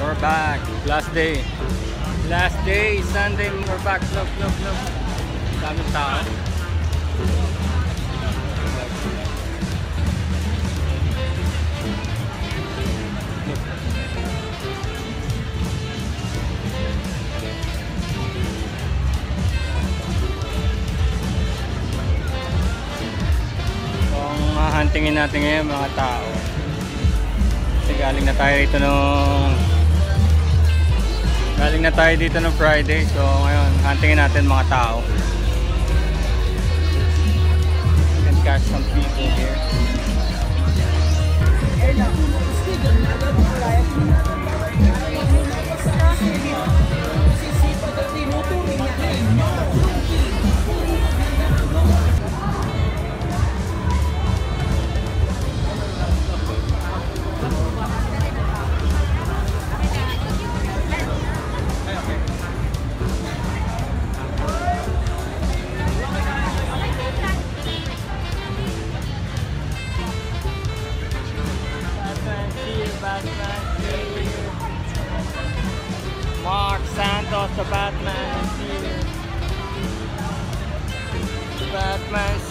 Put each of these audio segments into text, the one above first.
We're back. Last day. Last day, Sunday, we're back. Look. Daming tao. Huntingin natin ngayon mga tao kasi galing na tayo dito nung Friday, so ngayon huntingin natin mga tao and catch some people here. Mark Santos, the Batman is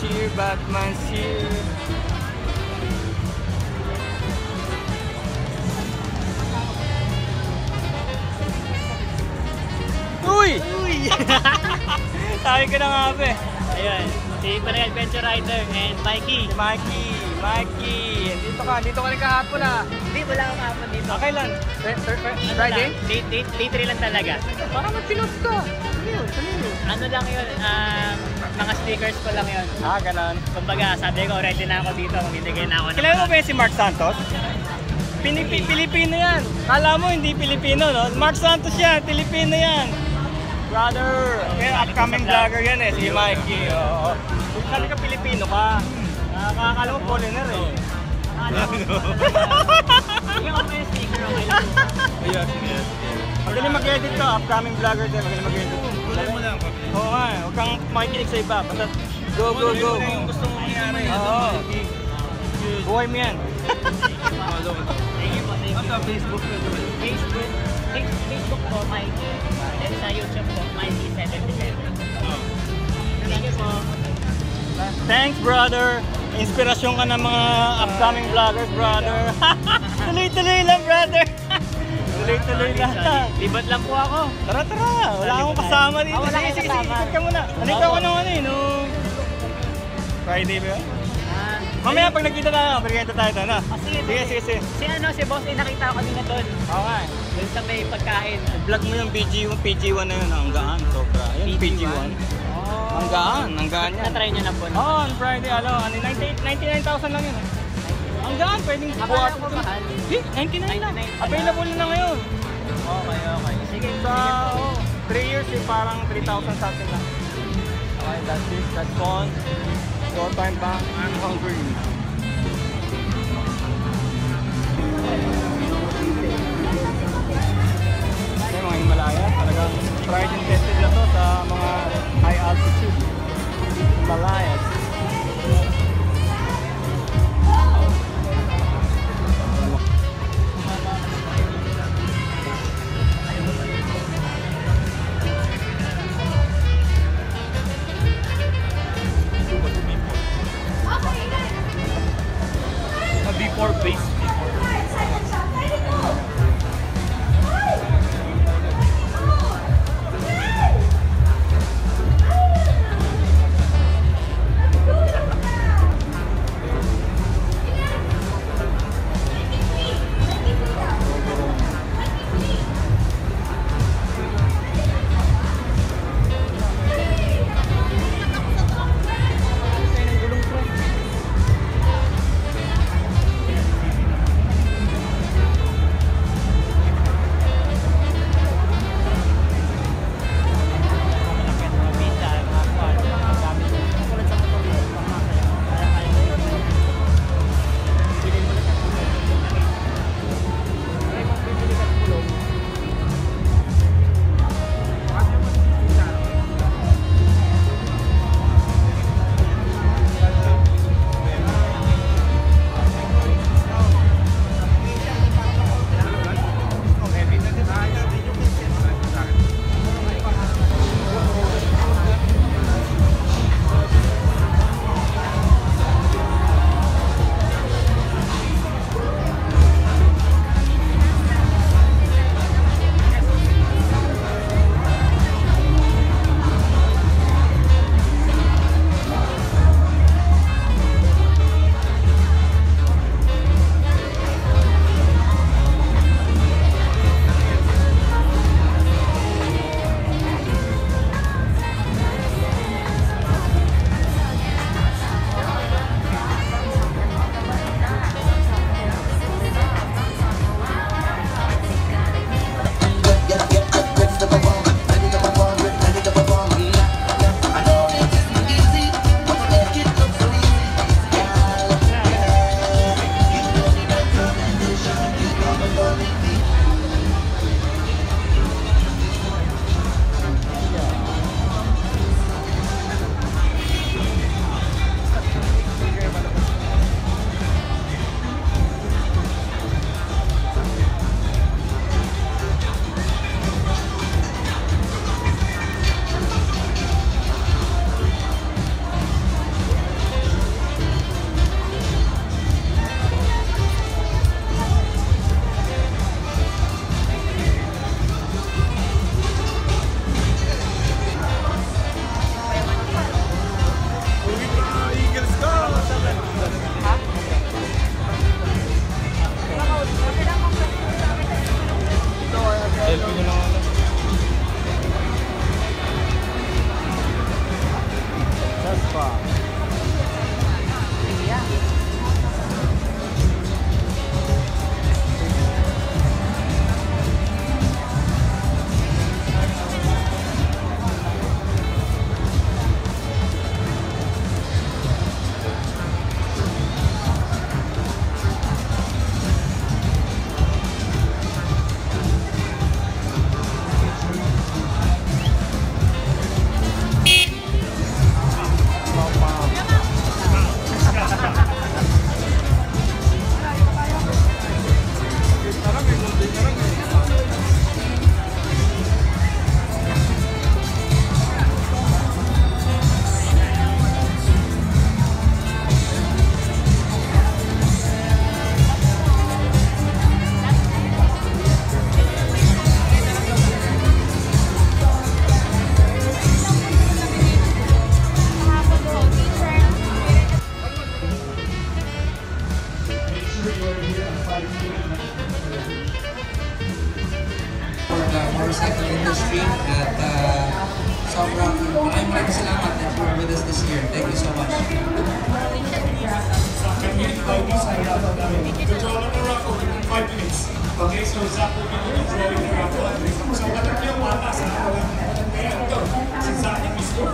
here. Batman's here. Uy! Sabi ko na nga ba eh. Ayun, si Panay Adventure Rider and Mikey. Dito ka rin kahapon ah. Hindi, wala akong kahapon dito. Okay lang. Friday? Day 3 lang talaga. Parang mag-pinost ka. Ano lang yun, mga stickers ko lang yun. Ah, ganon. Kumbaga, sabi ko, ready na ako dito. Mamimigay na ako ng Kilala mo ba yun si Mark Santos? Pilipino yan. Kala mo hindi Pilipino, no? Mark Santos yan. Pilipino yan. Brother. Upcoming vlogger yan eh. Si Mikey. Oo. Kung sabi ka Pilipino ka, nakakala mo foreigner eh. Hindi ako may sticker, okay lang. Yes. Magaling mag-edit ka. Upcoming vlogger din. Magaling mag-edit. Tulad mo lang. Oo nga. Huwag kang makikinig sa iba. Basta go. Yung gusto mong mangyari. Oo. Buhay mo yan. Thank you po. Sa Facebook ko. Facebook po, Mikey. Then sa YouTube po, Mikey77. Thank you po. Thanks, brother. Inspirasyon ka ng mga upcoming vloggers, brother. Tuloy-tuloy lang, brother. Tuloy-tuloy lang. Libat lang po ako. Tara. Wala akong kasama dito. Wala akong kasama. Sige, ka muna. Halika ko nung Friday ba yun? Mamaya pag nakita tayo, bigyan tayo doon, no? Sige. Si boss ay nakita ko kanina doon. Okay. Doon sa may pagkain. Vlog mo yung PG1 na yun, ang gaan, sobra. Yung PG1. Ang gaan yan. Na-try nyo na po. Oo, on Friday, 99,000 lang yun. Ang gaan, pwedeng buhat. Akala ko mahal. 99 lang. Available na ngayon. Okay. Sige. Sa 3 years, parang 3,000 something lang. Okay, that's it. That's fun. Go time back. I'm hungry. Okay, mga Himalaya. Talagang tried and tested na to sa mga high altitude. Himalayas. Before base. Selfie ko lang ako. That's pa. For the motorcycle industry at sobrang maraming salamat that you were with us this year. Thank you so much. Control of the raffle in 5 minutes. Okay, so Zach will be drawing the raffle. So whatever you want, as ayan, go. Si Zach yung mismo.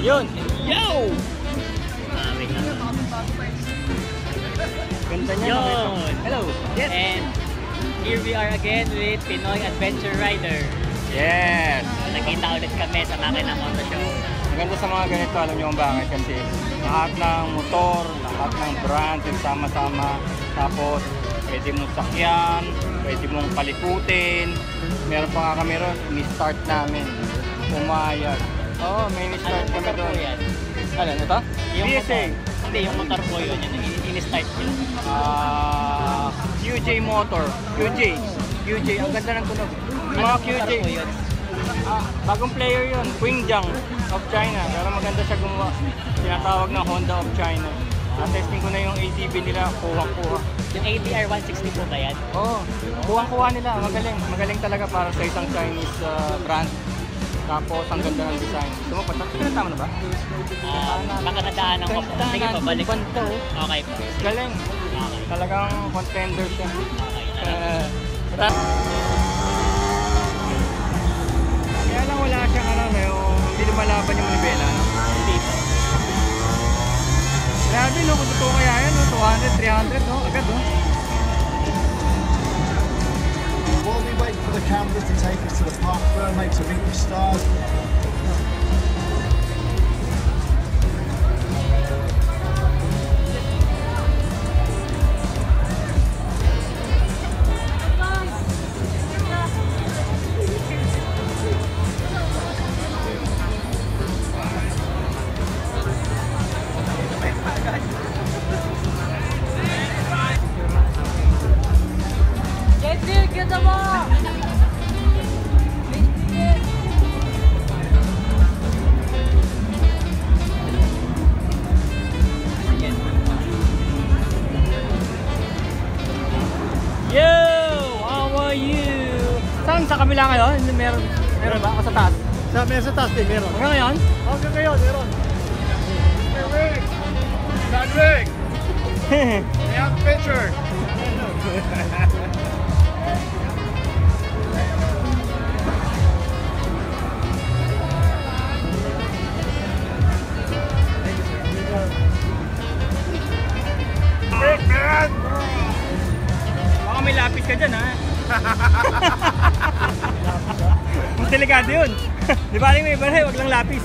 Yun! Yo! Wait lang. Ganda niya. Yun! Hello! Yes! And here we are again with Pinoy Adventure Rider. Yes! Nakita ulit kami sa Makina Moto Show. Ang ganda sa mga ganito, alam niyo kung bakit, kasi lahat ng motor, lahat ng brand, sama-sama. Tapos, pwede mong sakyan, pwede mong palikutin. Meron pa nga kami ron, ni-start namin. Pumayag. Oo, may ni-start kami motor po doon. yan? Ano, ito? Yung PSA. motor. Hindi, yung motor po yun. In-start yun. QJ Motor. QJ. Ang ganda ng tunog. Yung mga Anong QJ. motor po yun? Bagong player yun. Qingjiang of China. Pero maganda siya gumawa. Tinatawag na Honda of China. Na-testing ko na yung ATV nila. Kuha-kuha. Yung ATR 160 po ba yan? Oo. Kuha-kuha nila. Magaling. Magaling talaga para sa isang Chinese brand. Tapos ang ganda ng design. Gusto mo pa? Tama na ba? Baka nadaanan ko po. Sige po, balik. Banta, oh. Okay po. Galing. Okay. Talagang contender siya. Okay. Kaya lang wala siyang hindi lumalaban yung manibela. No? Hindi po. Grabe, no? Kung totoo kaya yan, no? 200, 300, no? Agad, no? While we wait for the cameras to take us to the park, we'll make some English stars. Yo! How are you? Saan sa kabila kayo? Meron ba? O sa taas? Sa taas din, meron. Hanggang ngayon? Okay kayo, meron. Patrick! We have a picture! Baka may lapis ka dyan, ha? Mas delikado yun. Di ba may iba wag lang lapis.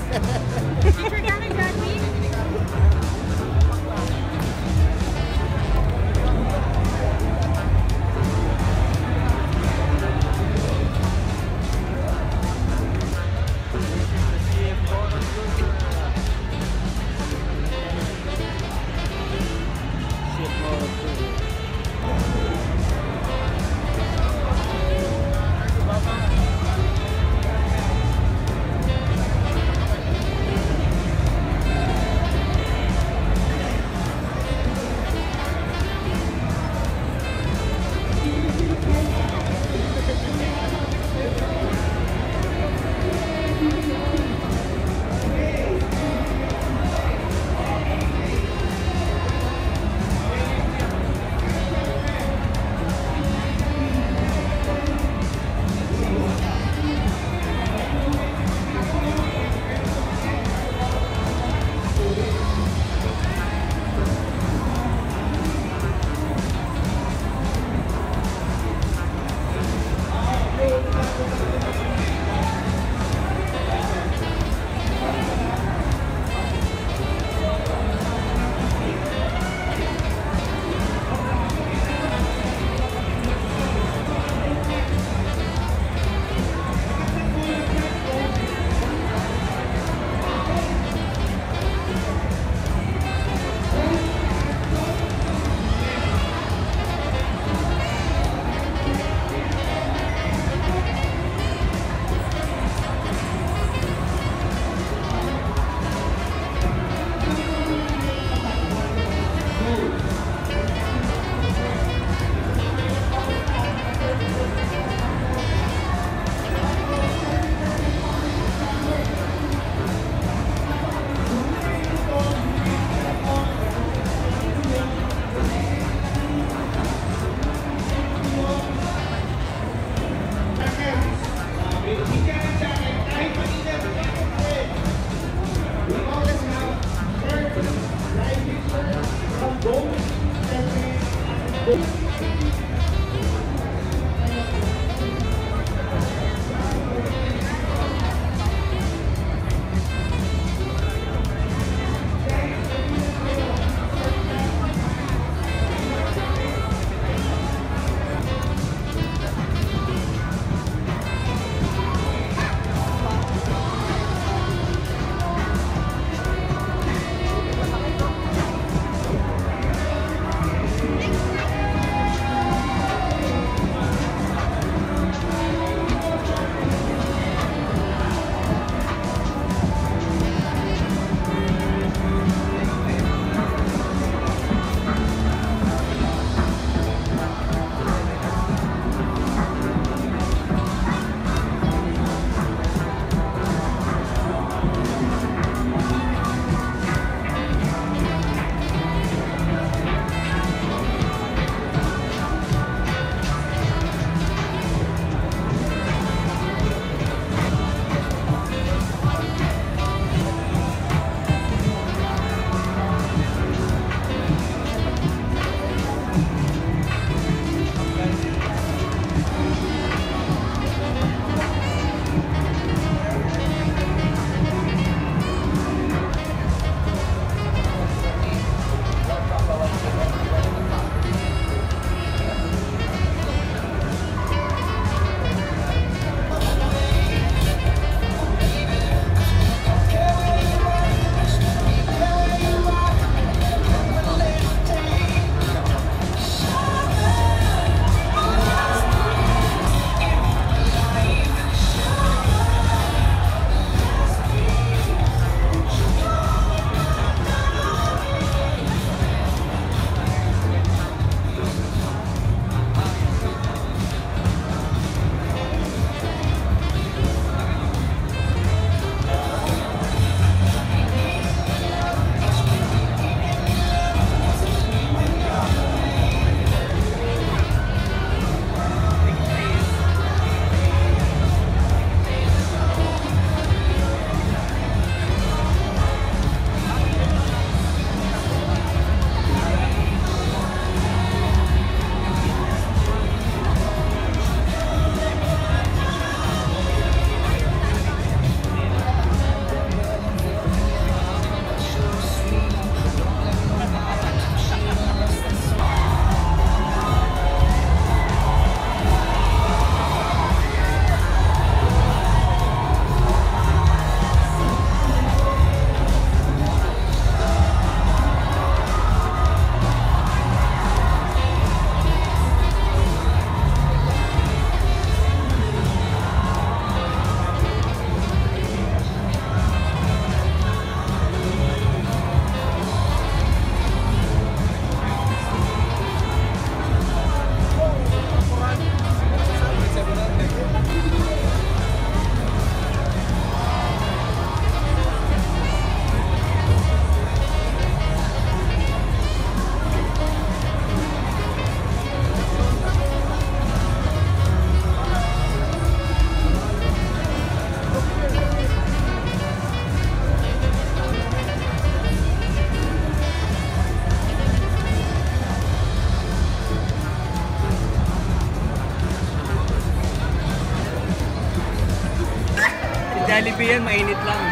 Jollibee yan, mainit lang.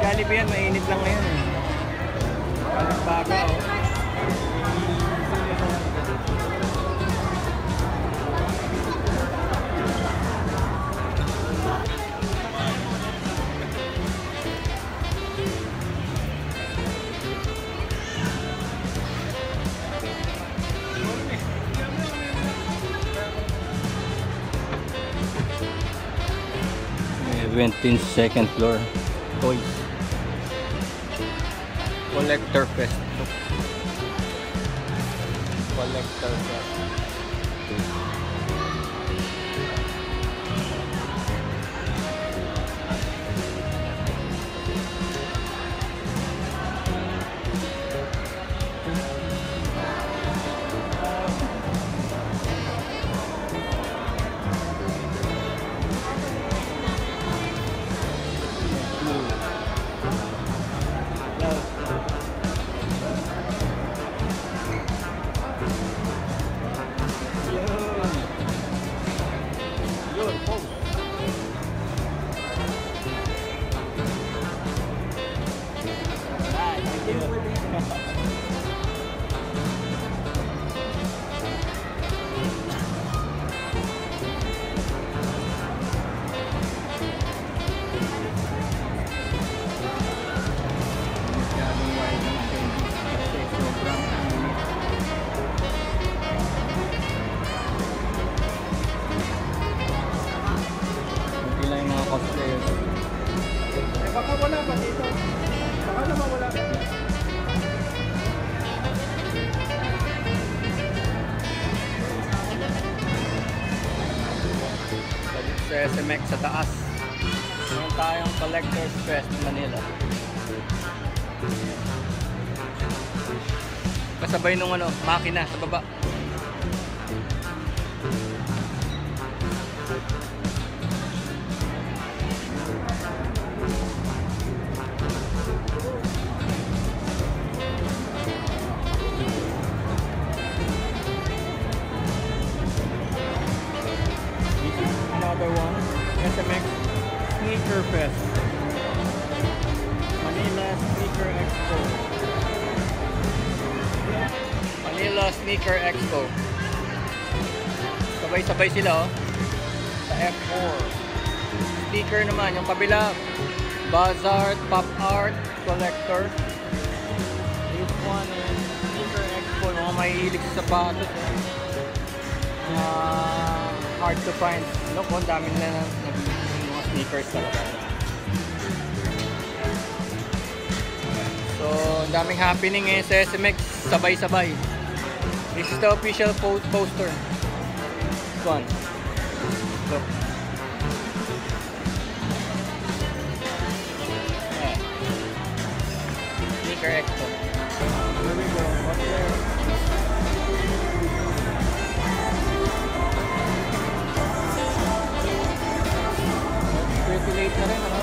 Jollibee yan, mainit lang ngayon. Walang bago, oh. Event in second floor. Toys. Collector Fest. Collector Fest. Thank you. Masyadong wide ang attendance kasi sobrang init. Hindi lang yung mga cosplayers. Baka wala pa dito. Baka naman wala pa dito. Balik sa SMX sa taas. Meron tayong Collectors Fest Manila. Kasabay nung ano, makina sa baba. Another one, SMX Sneaker Fest, Manila Sneaker Expo. Manila Sneaker Expo. Sabay-sabay sila oh. Sa F4. Sneaker naman, yung kabila, Bazaar, Pop Art, Collector. This one is Sneaker Expo, mga mahihilig sa sapatos. Hard to find. Look, ang dami na mga sneakers talaga. So, ang daming happening ngayon sa SMX, sabay-sabay. This is the official poster. This one. Look. Yeah. Sneaker Expo. There we go. What's there? Pretty late na rin, ano?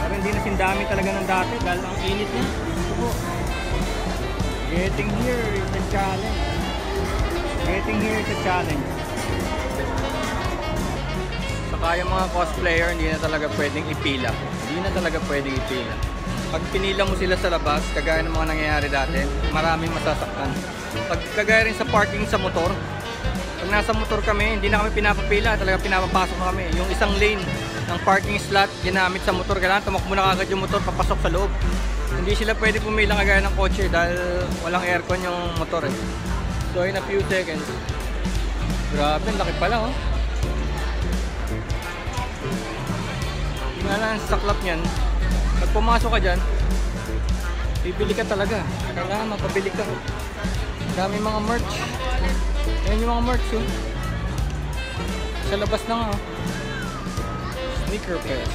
Pero hindi na sindami talaga ng dati dahil ang init niya. Ito po. Getting here is a challenge. Getting here is a challenge. Saka yung mga cosplayer, hindi na talaga pwedeng ipila. Hindi na talaga pwedeng ipila. Pag pinila mo sila sa labas, kagaya ng mga nangyayari dati, maraming masasaktan. Pag kagaya rin sa parking sa motor, pag nasa motor kami, hindi na kami pinapapila, talaga pinapapasok na kami. Yung isang lane ng parking slot ginamit sa motor, kailangan tumakbo na kagad yung motor papasok sa loob. Hindi sila pwede pumila kagaya ng kotse dahil walang aircon yung motor eh. So in a few seconds, grabe, laki pala oh. Tingnan lang sa saklap niyan. Pag pumasok ka dyan, bibili ka talaga. Kailangan mapabili ka. Dami mga merch. Ayan yung mga merch oh. Sa labas na nga oh. Sneaker Fest.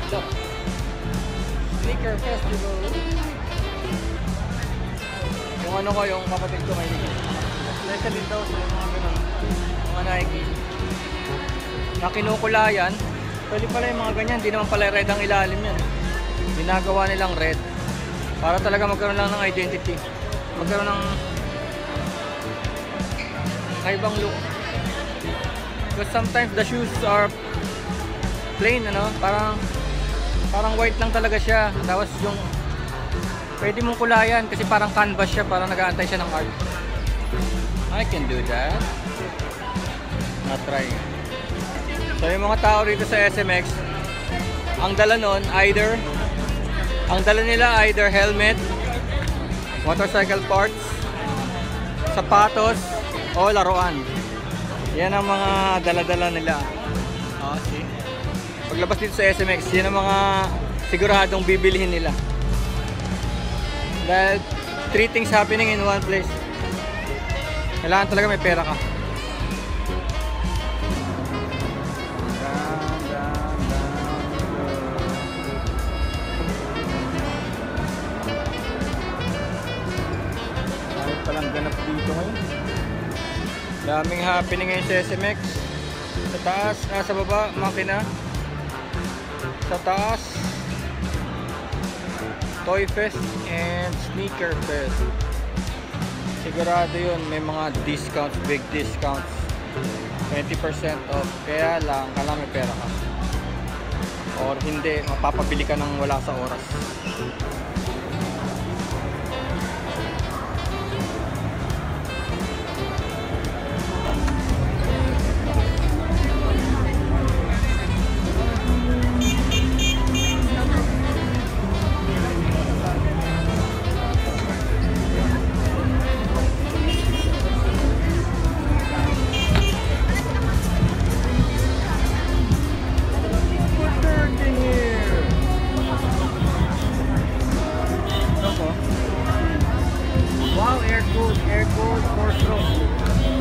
So, Sneaker Festival. Yung ano ko, yung kapatid ko may Nike din daw sa mga ganun. Mga Nike na kinukulayan. Pwede pala yung mga ganyan, hindi naman pala red ang ilalim yan. Ginagawa nilang red para talaga magkaroon lang ng identity, magkaroon ng kaibang look. Because sometimes the shoes are plain, ano, parang white lang talaga siya. Tapos yung pwede mong kulayan kasi parang canvas siya, parang nag-aantay siya ng art. I can do that. Not try. So yung mga tao rito sa SMX, ang dala nun, ang dala nila either helmet, motorcycle parts, sapatos, o laruan. Yan ang mga dala-dala nila. Oh, see? Paglabas dito sa SMX, yan ang mga siguradong bibilihin nila. Dahil 3 things happening in one place. Kailangan talaga may pera ka. Palang ganap dito ngayon. Daming happening ngayon sa SMX. Sa taas, sa baba, makina. Sa taas, Toy Fest and Sneaker Fest. Sigurado yun, may mga discounts, big discounts. 20% off. Kaya lang, kailangan may pera ka. Or hindi, mapapabili ka ng wala sa oras. Wow, air-cooled, 4-stroke.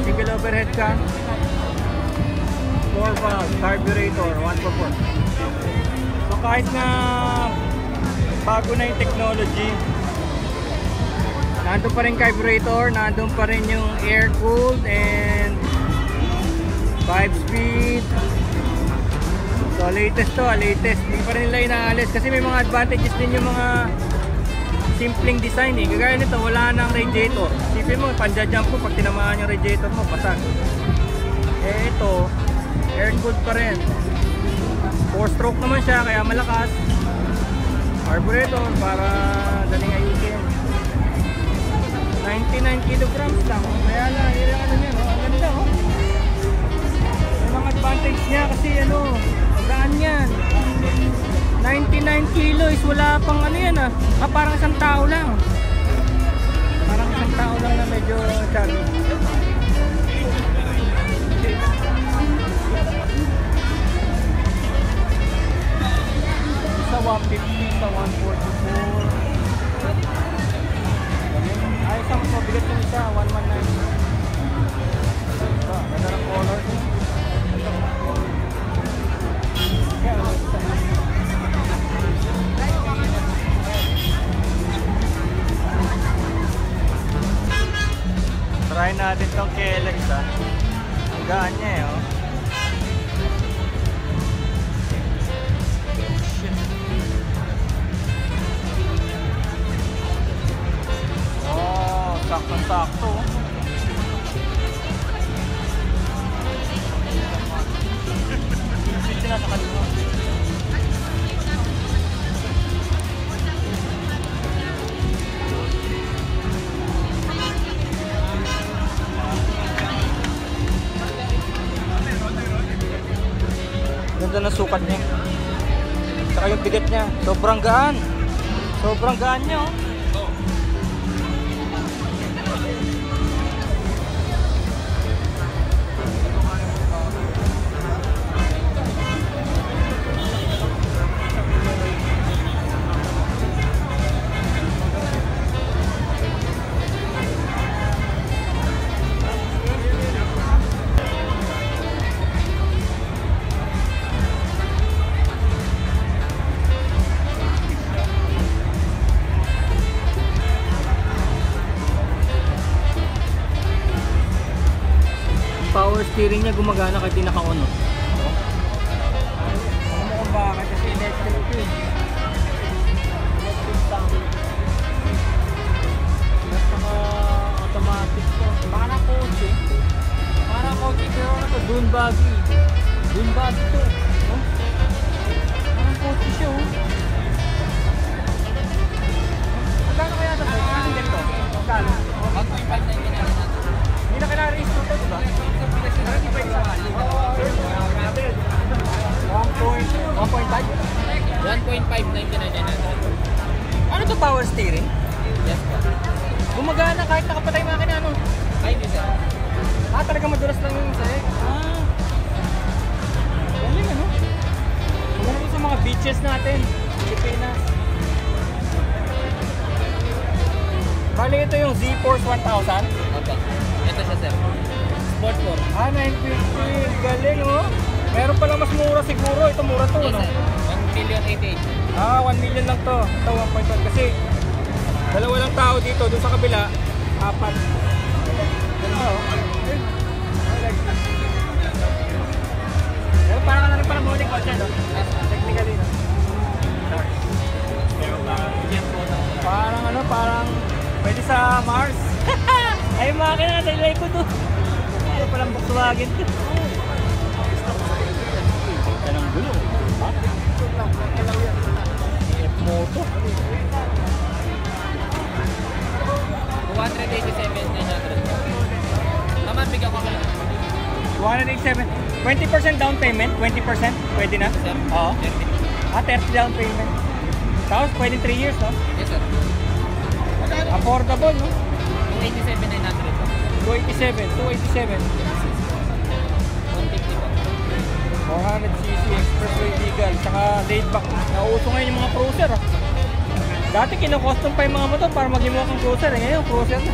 Single overhead can. 4 valve, carburetor, 1/4. So kahit na bago na yung technology, nandun pa rin carburetor, nandun pa rin yung air-cooled and 5-speed. So latest to, latest. Hindi pa rin nila inaalis kasi may mga advantages din yung mga simpleng design eh. Kagaya nito, wala nang radiator. Isipin mo, panja-jump mo, pag tinamaan yung radiator mo, basag. Eh ito, air-cooled pa rin. 4-stroke naman siya, kaya malakas. Carburetor, para daling ayusin. 99 kilograms lang. Kaya lang, yung ano niya, ang ganda oh. Yung mga advantage niya kasi ano, magaan yan. 99 kilo is wala pang ano yan ah. Parang isang tao lang. Parang isang tao lang na medyo chubby. Sa 150, sa 144. Ay, isang mas mabigat yung isa, 119. So, ganda ng color. Try natin tong KLX ah. Ang gaan niya eh oh. Shit. Oh, sakto-sakto. Switch na sa kaliwa. Ganda na sukat niya. Saka yung bigat niya. Sobrang gaan. Sobrang gaan niya oh. Power steering niya gumagana kahit di naka-on oh. Alam mo kung bakit? Kasi electric ito eh. Electric tank. At saka automatic to. Baka na kotse. Baka na kotse pero ano to? Dune buggy. Dune buggy to. Oh? Parang kotse siya oh. Magkano kaya ito? Ano ganito? Magkano? 1.599. Hindi na kailangan ito to diba? 1.599. Ano to, power steering? Yes po. Gumagana kahit nakapatay makina ano? Ay, hindi sir. Ah, talaga madulas lang yung sa'yo. Ah. Galing ano? Maganda sa mga beaches natin. Pilipinas. Bali ito yung Z-Force 1000. Opo. Ito siya sir. Sport 4. Ah, 950. Galing oh. Meron palang mas mura siguro. Ito mura to Yes no? sir. 1,088,000. Ah, 1 million lang to. Ito 1.1 kasi dalawa lang tao dito. Doon sa kabila, 4. Ganda oh. Pero parang ka na rin pala muling kotse no? Technically no? Parang ano, parang pwede sa Mars. Ay makina na, tailay ko to. Ano palang Volkswagen to. 287. 20% down payment? 20%? Pwede na? Oo. 30 down payment. Tapos pwede 3 years, no? Yes, sir. Affordable, no? 287,900 po. 287. 150 po. 400cc expressway legal. Tsaka laid back. Nauuso ngayon yung mga cruiser, ah. Dati kinukostom pa yung mga motor para maging mukhang cruiser. Eh. Ngayon, cruiser na.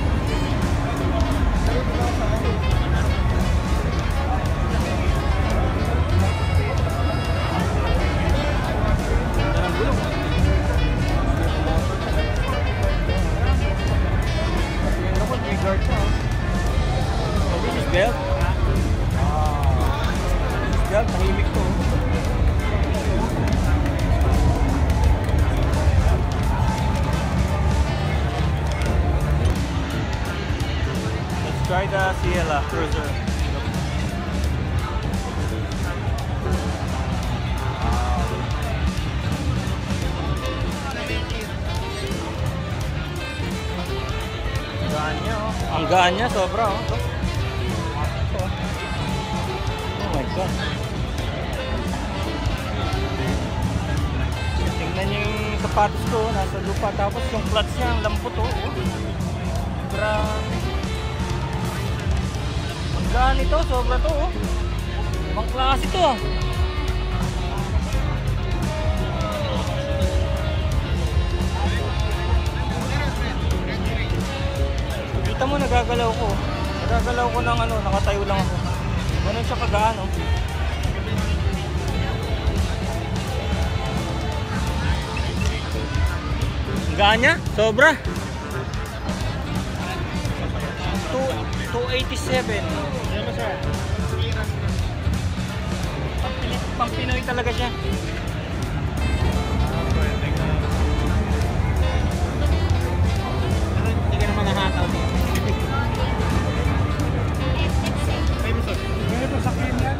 This is belt. This is belt. Tahimik to. Let's try the Ciela Cruiser. Gaan niya, oh. Ang gaan niya, sobra, oh. Oh my God. Tingnan niyo yung sapatos ko, nasa lupa. Tapos yung clutch niya, ang lambot, oh. Grabe. Ang gaan ito, sobra to, oh. Ibang klase to, ah. Kita mo, nagagalaw ko. Nagagalaw ko ng ano, nakatayo lang ako. Ganun siya kagaan, oh. Ang gaan niya? Sobra. 287. Pang Pinoy talaga siya. Hindi ka naman nahataw dito. Ganito sa cream yan.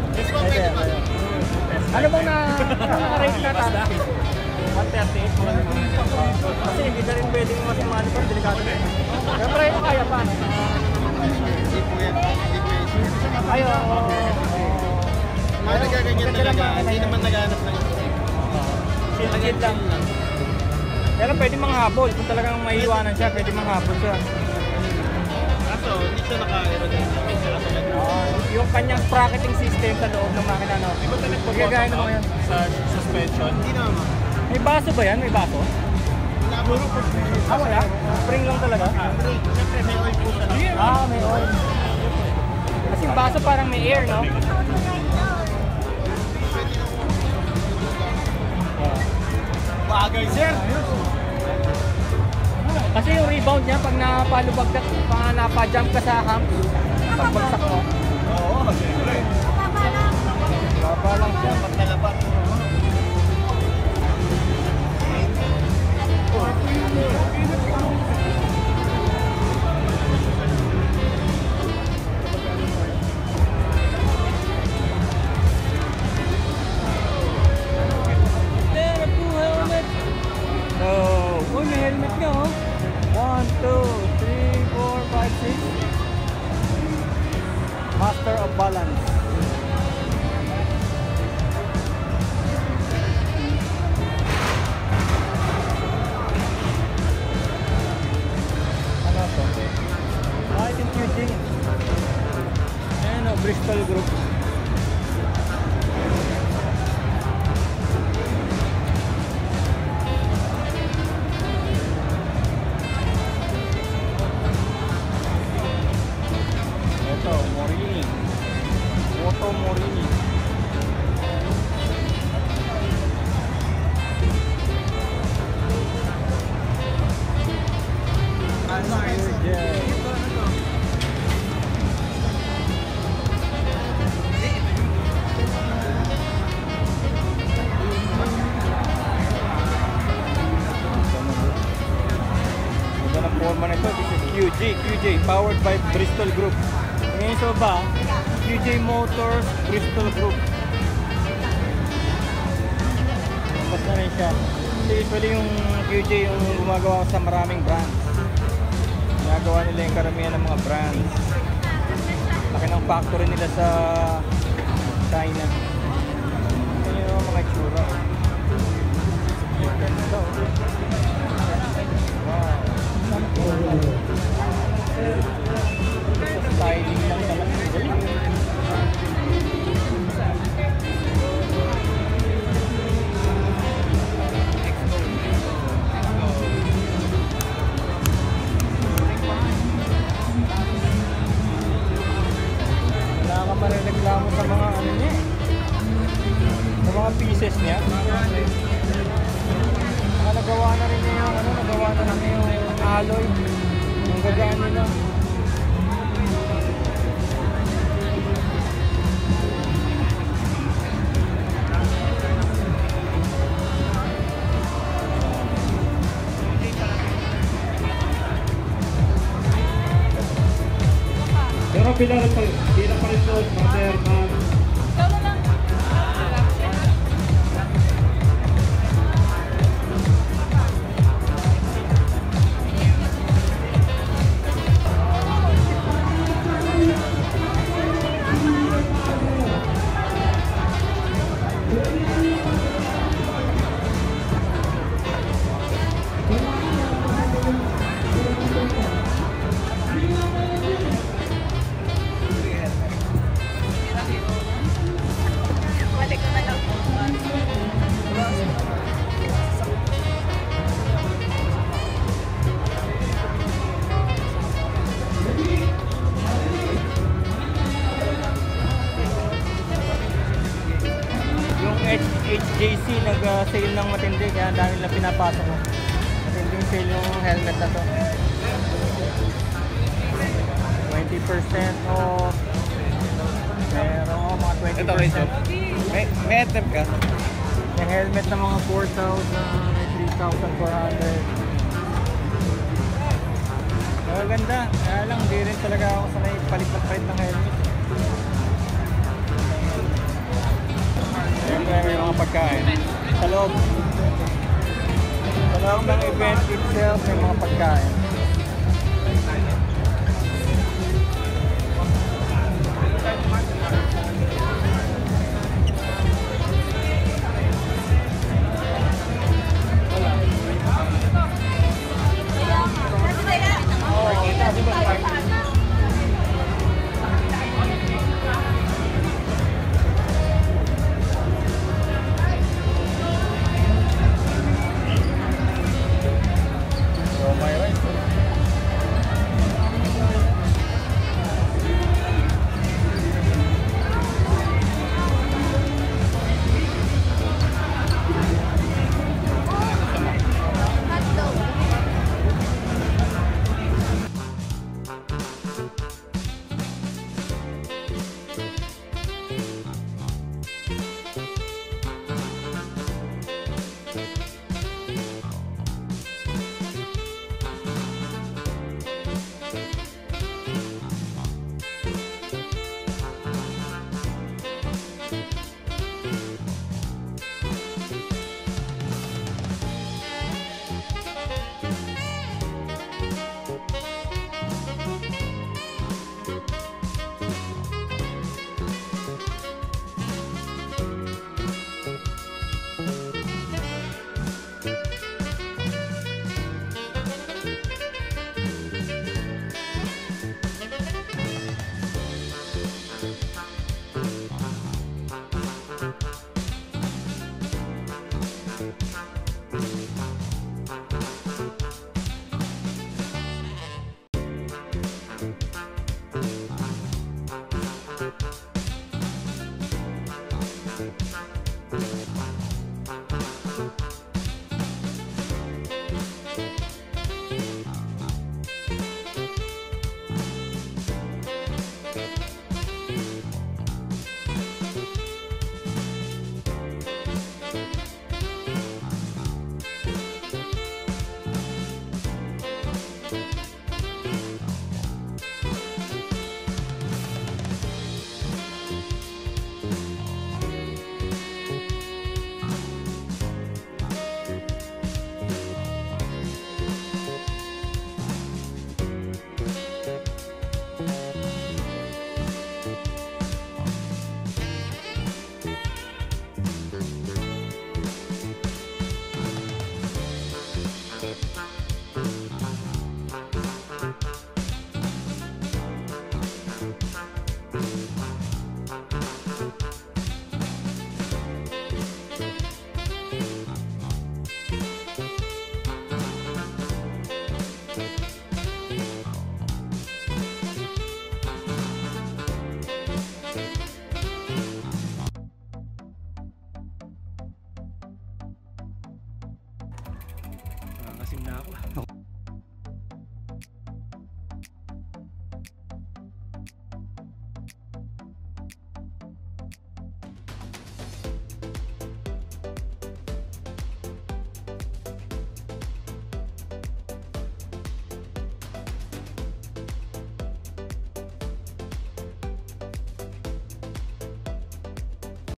Ano bang na-rate na tayo? 138. Kasi hindi na rin pwedeng masimali pa, delikado na. Pero pre, kaya pa. Hindi po yan. Hindi po yan. Kayo, Mga nagaganyan talaga. Hindi naman naghanap ng silagid lang. Pero pwede manghabol. Kung talagang maiiwanan siya, pwede manghabol siya. Kaso, hindi siya naka-aerodynamic. Yung kanyang bracketing system sa loob ng makina, no? Pagkagaya naman yan. Sa suspension? Hindi naman. May baso ba yan? May baso? Puro po. Wala. Spring lang talaga? Siyempre, may oil po siya. May oil. Kasi yung baso parang may air, no? Bagay, sir. Kasi yung rebound niya, pag napalubag ka, pag napajump ka sa hump, pagbagsak mo. Oo, siyempre. Baba lang siya. Pagkalapat. Uy, may helmet nga, oh. 1, 2, 3, 4, 5, 6. Master of balance. Ano to? Light Infusing. Ayan, oh, Bristol Group. Morini. Moto Morini. Ganda ng forma nito. This is QJ, powered by Bristol Group. Ngayon sa baba, QJ Motors, Bristol Group. Tapos na rin siya. Kasi usually yung QJ yung gumagawa sa maraming brands. Ginagawa nila yung karamihan ng mga brands. Laki ng factory nila sa China. Ito yung mga itsura. Ganda, oh. Wow. Styling lang naman. Wala ka marireklamo sa mga ano niya eh. Sa mga pieces niya. Nagawa na rin niya yung nagawa na rin yung alloy. Ang gagaan nila. Pero pila pa rin po, Mother, ma'am. HJC nag-sale ng matindi kaya ang dami lang pinapasok mo. Matinding sale yung helmet na to. 20% off. Pero mga 20%. Ito kayo, may item ka? Yung helmet na mga 4,000, may 3,400. Maganda. Kaya lang, hindi rin talaga ako sanay palit-palit ng helmet. Siyempre may mga pagkain. Sa loob ng event itself may mga pagkain.